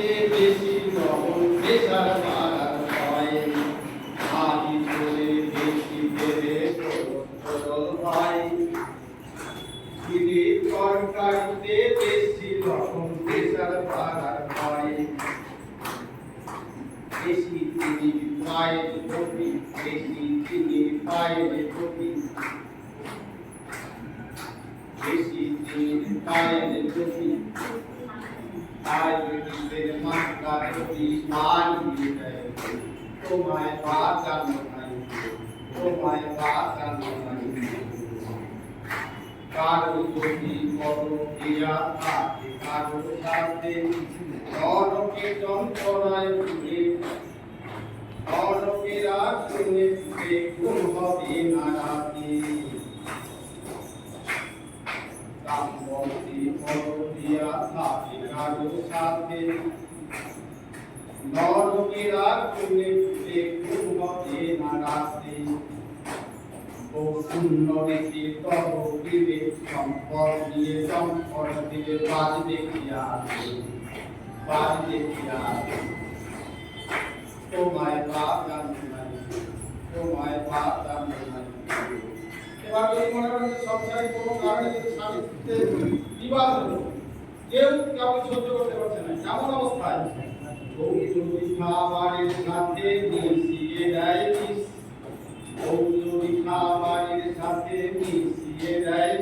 কাটতে বেশি লবণ প্রেসার বাড়ার ভয় আদি চলে বেশি দেবে সরল হয় দিদির কর কাটতে বেশি লবণ প্রেসার বাড়ার ভয় বেশি চিনি পায়ের ক্ষতি বেশি চিনি পায়ের ক্ষতি বেশি চিনি পায়ের ক্ষতি আয়ুর্বেদের মাত্রা যদি মানিয়ে দেয় তোমায় বাঁচানো নাই তোমায় বাঁচানো নাই কারো যদি বড় ক্রিয়া থাকে কারো সাথে নরকে যন্ত্রণায় ভুলে নরকেরা শুনে ভুলে ঘুম হবে না রাতে কামবতী বড় ক্রিয়া থাকে কারো সাথে নরকেরা শুনে ভুলে ঘুম হবে না রাতে ও শূন্য রেখে তহবিলে সম্পদ দিয়ে সম্পদ দিলে বাজবে কি আছে বাজবে কি আছে তোমায় বাঁচানো নাই তোমায় বাঁচানো নাই এবার যদি মনে করেন যে সংসারে কোনো কারণে যদি স্বামীতে বিবাদ হলো কেউ কাউকে সহ্য করতে পারছে না এমন অবস্থায় বউ যদি খাবারের সাথে মিশিয়ে দেয় খাবারের সাথে মিশিয়ে দেয়